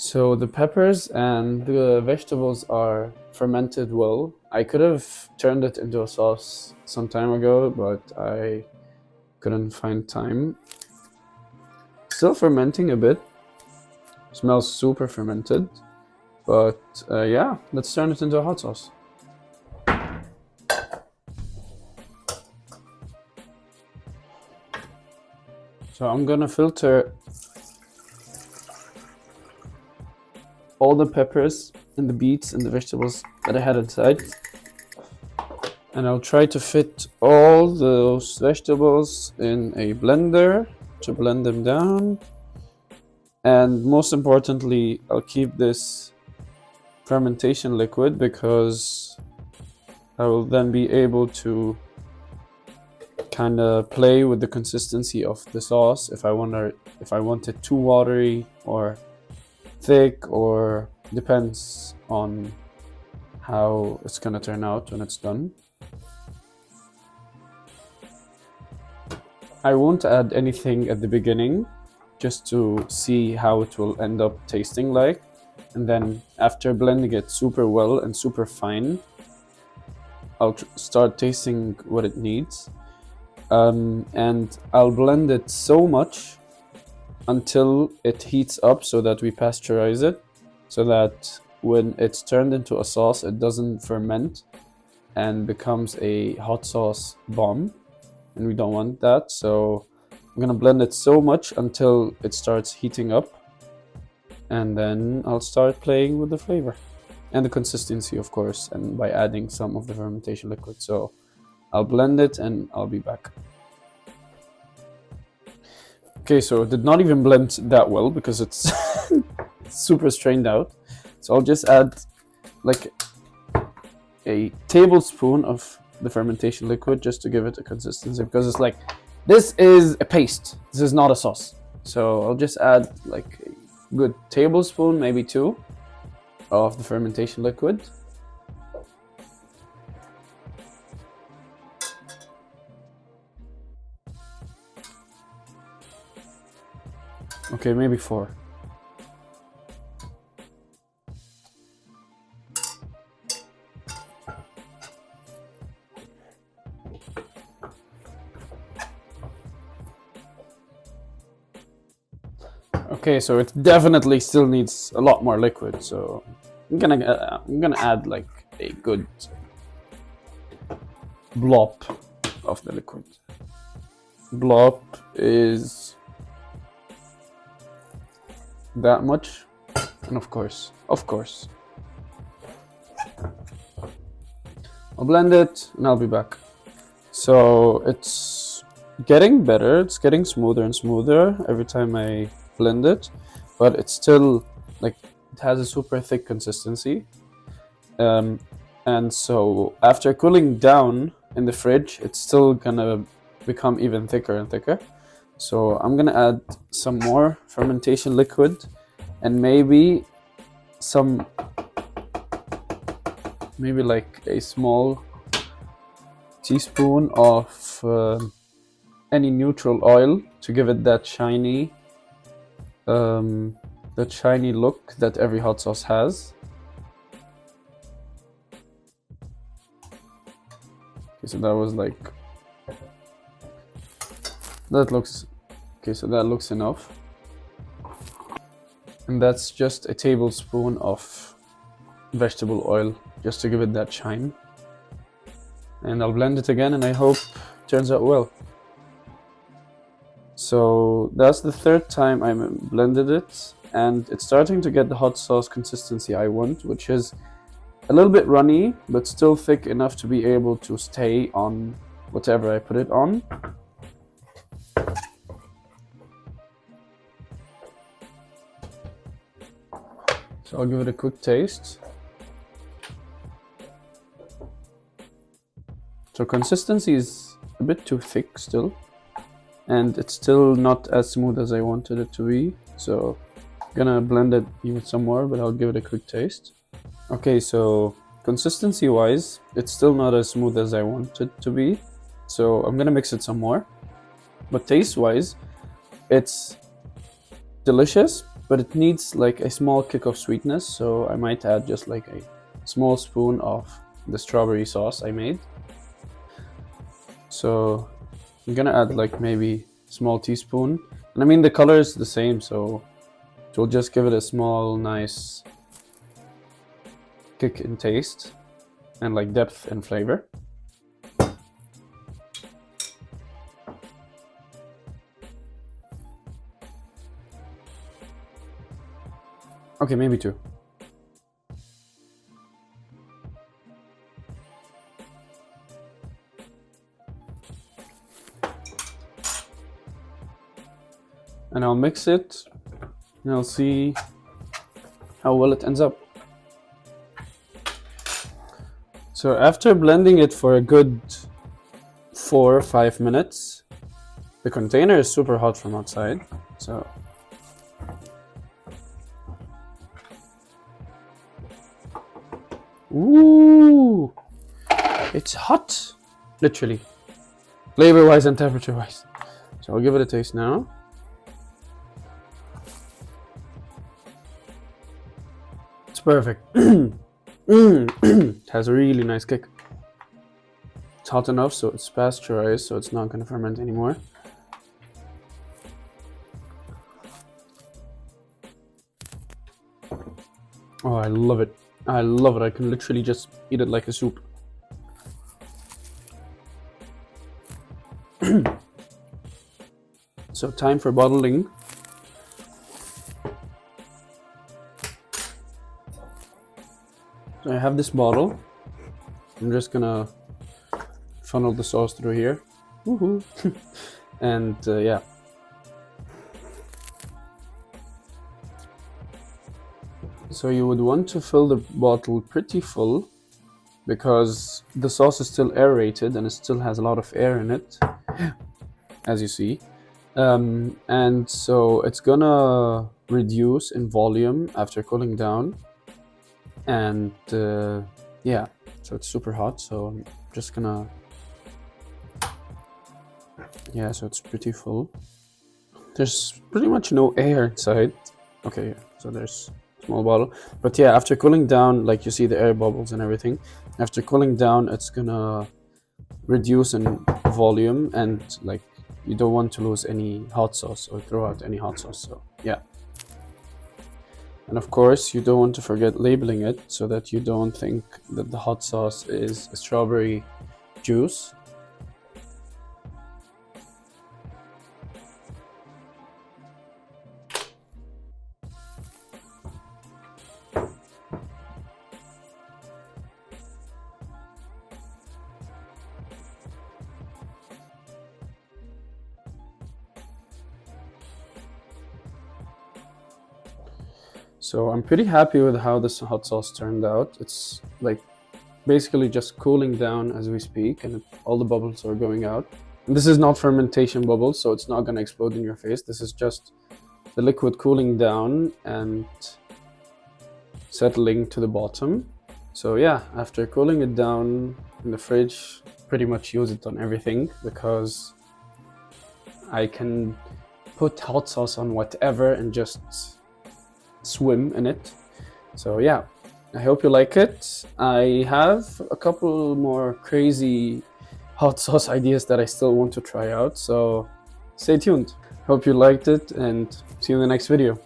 So the peppers and the vegetables are fermented well. I could have turned it into a sauce some time ago, but I couldn't find time. Still fermenting a bit. Smells super fermented. But yeah, let's turn it into a hot sauce. So I'm gonna filter all the peppers and the beets and the vegetables that I had inside. And I'll try to fit all those vegetables in a blender to blend them down. And most importantly, I'll keep this fermentation liquid because I will then be able to kind of play with the consistency of the sauce if I want it too watery or thick, or depends on how it's gonna turn out when it's done. I won't add anything at the beginning just to see how it will end up tasting like, and then after blending it super well and super fine, I'll start tasting what it needs, and I'll blend it so much until it heats up so that we pasteurize it, so that when it's turned into a sauce it doesn't ferment and becomes a hot sauce bomb, and we don't want that. So I'm gonna blend it so much until it starts heating up, and then I'll start playing with the flavor and the consistency, of course, and by adding some of the fermentation liquid. So I'll blend it and I'll be back. Okay, so it did not even blend that well because it's super strained out. So I'll just add like a tablespoon of the fermentation liquid just to give it a consistency, because it's like, this is a paste, this is not a sauce. So I'll just add like a good tablespoon, maybe 2, of the fermentation liquid. Okay, maybe 4. Okay, so it definitely still needs a lot more liquid, so I'm gonna add like a good blob of the liquid. Blob is that much, and of course I'll blend it and I'll be back. So it's getting better, it's getting smoother and smoother every time I blend it, but it's still like, it has a super thick consistency, and so after cooling down in the fridge it's still gonna become even thicker and thicker. So I'm gonna add some more fermentation liquid, and maybe like a small teaspoon of any neutral oil to give it that shiny look that every hot sauce has. Okay, so that was like, so that looks enough. And that's just a tablespoon of vegetable oil just to give it that shine. And I'll blend it again, and I hope it turns out well. So that's the 3rd time I blended it, and it's starting to get the hot sauce consistency I want, which is a little bit runny but still thick enough to be able to stay on whatever I put it on. So I'll give it a quick taste. So consistency is a bit too thick still, and it's still not as smooth as I wanted it to be. So I'm gonna blend it even some more, but I'll give it a quick taste. Okay, so consistency wise, it's still not as smooth as I want it to be. So I'm gonna mix it some more. But taste wise, it's delicious. but it needs like a small kick of sweetness, so I might add just like a small spoon of the strawberry sauce I made. So I'm gonna add like maybe a small teaspoon, and I mean the color is the same, so it will just give it a small nice kick in taste and like depth and flavor. Okay, maybe 2. And I'll mix it and I'll see how well it ends up. So after blending it for a good 4 or 5 minutes, the container is super hot from outside, so ooh, it's hot, literally, flavor-wise and temperature-wise. So I'll give it a taste now. It's perfect. It has a really nice kick. It's hot enough so it's pasteurized, so it's not going to ferment anymore. Oh, I love it. I love it. I can literally just eat it like a soup. So time for bottling. So I have this bottle. I'm just gonna funnel the sauce through here. Woohoo! And yeah. So you would want to fill the bottle pretty full because the sauce is still aerated and it still has a lot of air in it, as you see. And so it's gonna reduce in volume after cooling down. And yeah, so it's super hot, so I'm just gonna, yeah, so it's pretty full. There's pretty much no air inside. Okay, so there's a small bottle, but yeah, after cooling down, like you see the air bubbles and everything, after cooling down it's gonna reduce in volume, and like you don't want to lose any hot sauce or throw out any hot sauce, so yeah. And of course, you don't want to forget labeling it so that you don't think that the hot sauce is a strawberry juice. So I'm pretty happy with how this hot sauce turned out. It's like basically just cooling down as we speak, and all the bubbles are going out. And this is not fermentation bubbles, so it's not going to explode in your face. This is just the liquid cooling down and settling to the bottom. So yeah, after cooling it down in the fridge, pretty much use it on everything because I can put hot sauce on whatever and just swim in it. So yeah, I hope you like it. I have a couple more crazy hot sauce ideas that I still want to try out, so stay tuned. Hope you liked it and see you in the next video.